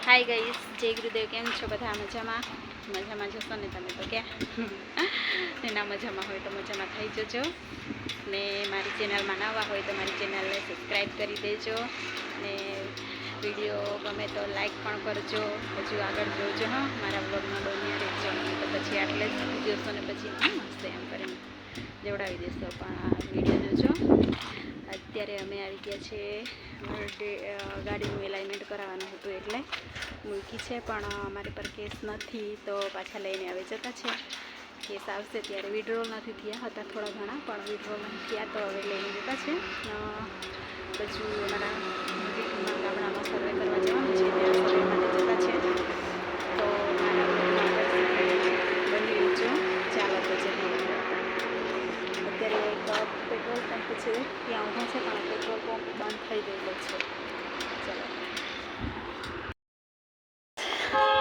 Hi guys, જય ગુરુદેવ. કેમ છો બધા? મજામાં જશો ને તમે તો ક્યાં એના મજામાં હોય તો મજામાં થઈ જજો ને મારી ચેનલમાં નવા હોય તો મારી ચેનલને સબસ્ક્રાઈબ કરી દેજો ને વિડીયો ગમે તો લાઈક પણ કરજો. હજુ આગળ જોજો. હા, મારા બ્લોગમાં બન્યા રહેજો. તો પછી આટલે જ જોશો ને પછી મસ્ત એમ કરીને જોડાવી દેશો. પણ વિડીયો જોજો. અત્યારે અમે આવી ગયા છે ગાડીનું એલાઇનમેન્ટ કરાવવાનું હતું એટલે મૂકી છે, પણ અમારી પર કેસ નથી તો પાછા લઈને આવી જતા છે. કેસ આવશે ત્યારે વિડ્રોલ નથી થયા હતા થોડા ઘણા, પણ વિડ્રોલ નથી થયા તો હવે લઈને જતા છે. હજુ અમારા ગામડામાં સર્વે કરવા જવાનું છે, ત્યાં સર્વે માટે જતા છે. તો મારા બની રહેજો. ચાલો તો જઈએ. અત્યારે એક પેટ્રોલ પંપ છે ત્યાં ઊભા છે, પણ પેટ્રોલ પંપ બંધ થઈ ગયેલો છે.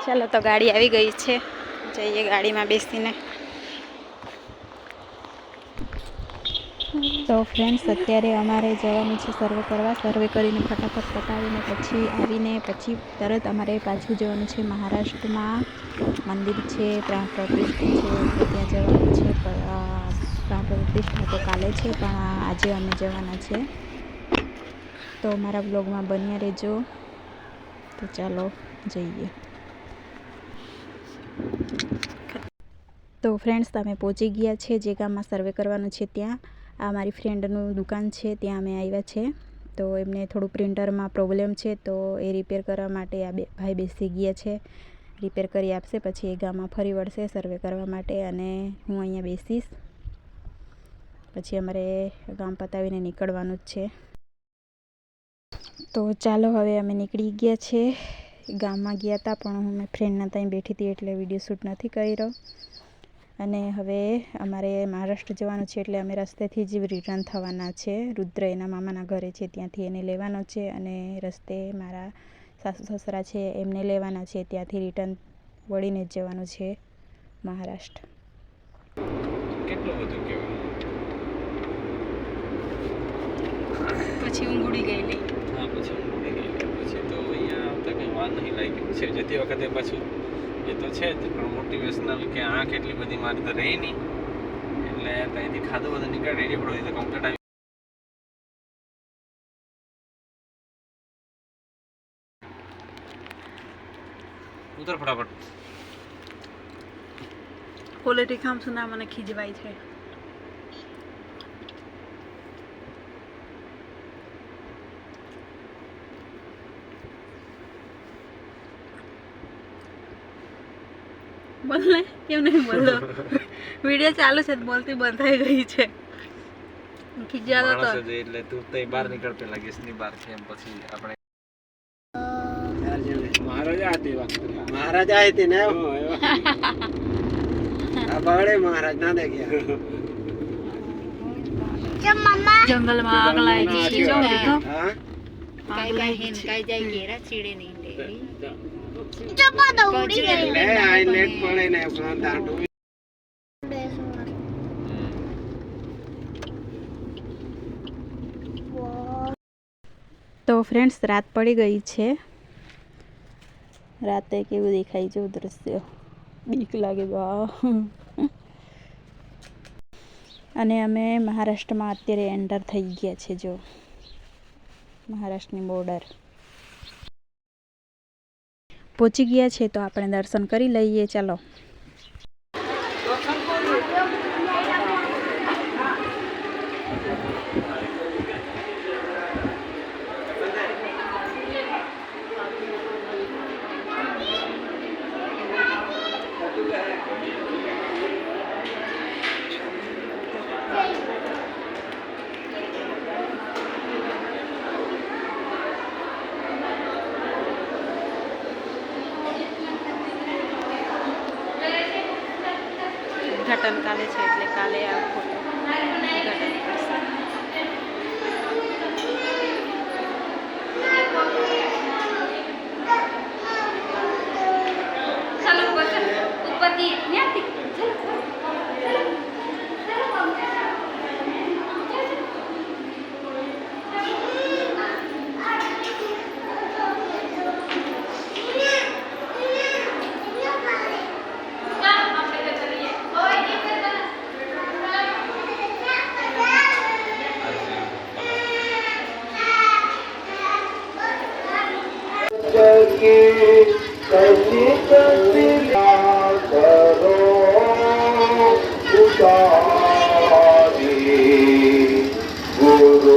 ચાલો તો ગાડી આવી ગઈ છે, જઈએ ગાડીમાં બેસીને. તો ફ્રેન્ડ્સ, અત્યારે અમારે જવાનું છે સર્વે કરવા. સર્વે કરીને ફટાફટ પતાવીને પછી આવીને પછી તરત અમારે પાછું જવાનું છે મહારાષ્ટ્રમાં. મંદિર છે, પ્રાણ પ્રતિષ્ઠા છે, ત્યાં જવાનું છે. પ્રાણ પ્રતિષ્ઠા તો કાલે છે, પણ આજે અમે જવાના છે. તો મારા બ્લોગમાં બન્યા રહેજો. તો ચાલો જઈએ. તો ફ્રેન્ડ્સ, અમે પહોંચી ગયા છે જે ગામમાં સર્વે કરવાનું છે ત્યાં. આ મારી ફ્રેન્ડનું દુકાન છે, ત્યાં અમે આવ્યા છે. તો એમને થોડું પ્રિન્ટરમાં પ્રોબ્લેમ છે, તો એ રિપેર કરવા માટે આ ભાઈ બેસી ગયા છે. રિપેર કરી આપશે પછી એ ગામમાં ફરી વળશે સર્વે કરવા માટે, અને હું અહીંયા બેસીશ. પછી અમારે ગામ પતાવીને નીકળવાનું જ છે. તો ચાલો હવે અમે નીકળી ગયા છે. ગામમાં ગયા હતા, પણ હું મેં ફ્રેન્ડના ત્યાં બેઠી હતી એટલે વિડીયો શૂટ નથી કર્યો. અને હવે અમારે મહારાષ્ટ્ર જવાનું છે એટલે અમે રસ્તેથી જ રિટર્ન થવાના છે. રુદ્ર એના મામાના ઘરે છે, ત્યાંથી એને લેવાનો છે. અને રસ્તે મારા સાસુ સસરા છે એમને લેવાના છે, ત્યાંથી રિટર્ન વળીને જ જવાનું છે મહારાષ્ટ્ર. પછી ઊંઘ ઉડી ગયેલી. હા, પછી ઊંઘ ઉડી ગયેલી. પછી તો અહીંયા આવતા કંઈ વાર નહીં લાગી છે. જતી વખતે પાછું એ તો છે જ, પણ મોટિવેશનલ કે આંખ એટલી બધી મારી તો રહી નહીં, એટલે ત્યાંથી ખાધું બધું નીકળે રેડી પડો તો કમ્પ્લીટ આવી. ઉતર ફટાફટ. ક્વોલિટી ખામશું ના મને ખીજવાય છે. બોલ ને, કેમ નહીં બોલો? વિડીયો ચાલુ છે, બોલતી બંધ થઈ ગઈ છે. ખીજાતો તો એટલે તું તો બહાર નીકળ પેલા ગેસની બહાર છે, એમ પછી આપણે મહારાજ આए थे ना बड़े महाराज ना देख्या જંગલમાં આગ લાગી છે. જો દેખો કાઈ જાય ઘેરા ચીડે નહીં ડેરી ले आई लेट पड़े ने अपना दांडू. તો ફ્રેન્ડ્સ, રાત પડી ગઈ છે. રાતે કેવું દેખાય છે દ્રશ્ય, બીક લાગે બા. અને અમે મહારાષ્ટ્રમાં અત્યારે એન્ટર થઈ ગયા છે. જો મહારાષ્ટ્રની બોર્ડર પહોંચી ગયા છે, તો આપણે દર્શન કરી લઈએ. ચાલો. ઉદ્ઘાટન કાલે છે એટલે કાલે આ ફોટો ઉદ્ઘાટન કરશે. ચાલો ઉપરથી ત્યાંથી की कसी कसी करो उतारी गुरु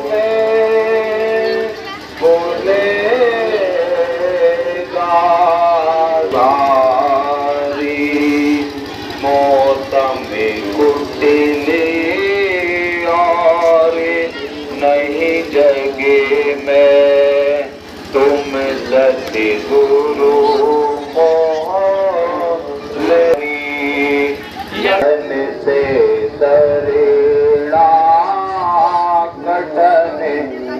में बोले गारी मौसम कुटिले और नहीं जगे में तुम सती गुरु यन से तरेड़ा कटन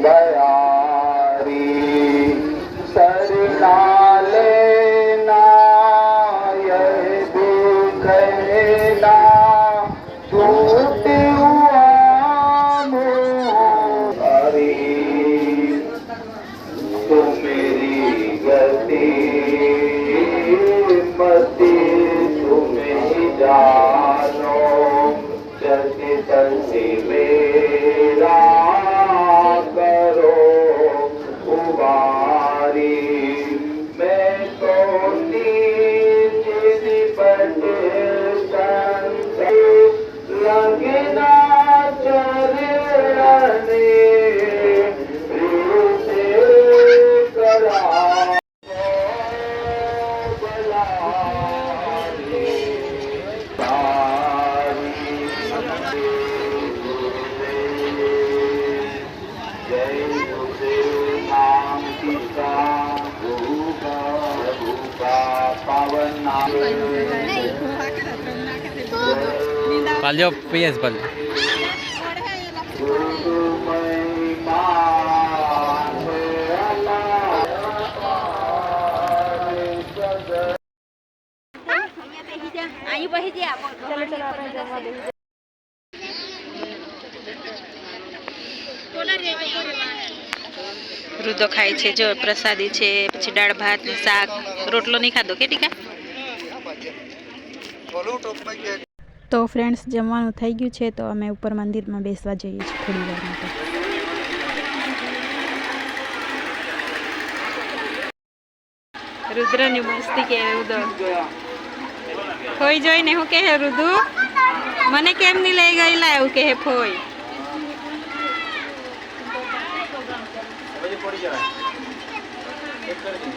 बयारी सरला लेना यह भी कहना छूट हुआ मोहारी तो मेरी गति मति तुम्हें ही जानो जैसे तैसे मेरा करो उबारी मैं तो नीचे बटे लगना चरने પાલજો પીએસ પાલ અહીં બહી ગયા ચલો ચલો આપણે જમવા બેસી રુદો ખાય છે જો પ્રસાદી છે પછી દાળ ભાત ને શાક રોટલો નહીં ખાધો કે ટીકા તો ફ્રેન્ડ્સ જમવાનું થઈ ગયું છે તો અમે ઉપર મંદિરમાં બેસવા જઈએ છીએ થોડી વાર માટે રુદ્રની મસ્તી કે રુદ્ર ફોઈ જોઈને હું કહે રુદુ મને કેમ નહીં લઈ ગયેલા એવું કહે ફોઈ પડી જવાય એક કરી દી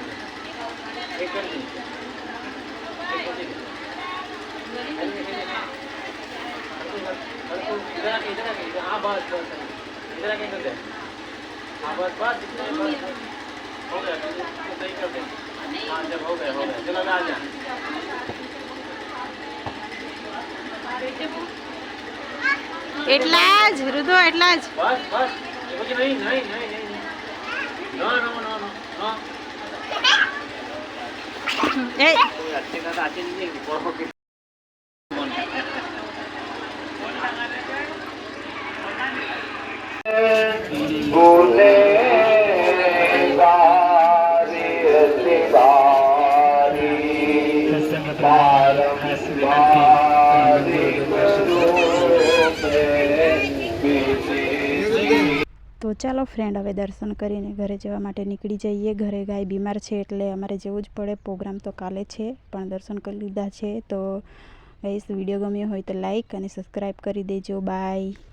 એક કરી દી हाँ बस बस इधर आके कर दे हाँ बस बस जितने बस हो गया सही कर दे हाँ जब हो गया चलो आ जा એટલા જ રુદો એટલા જ बस बस देखो कि नहीं नहीं नहीं नहीं no no no no no એ अच्छे ना अच्छे नहीं बहुत बोले गारी अतिवारी पारंपरिक તો ચાલો ફ્રેન્ડ હવે દર્શન કરીને ઘરે જવા માટે નીકળી જઈએ ઘરે ગાય બીમાર છે એટલે અમારે જવું જ પડે પ્રોગ્રામ તો કાલે છે પણ દર્શન કરી લીધા છે તો ગાઈસ વિડીયો ગમ્યો હોય તો લાઈક અને સબસ્ક્રાઈબ કરી દેજો બાય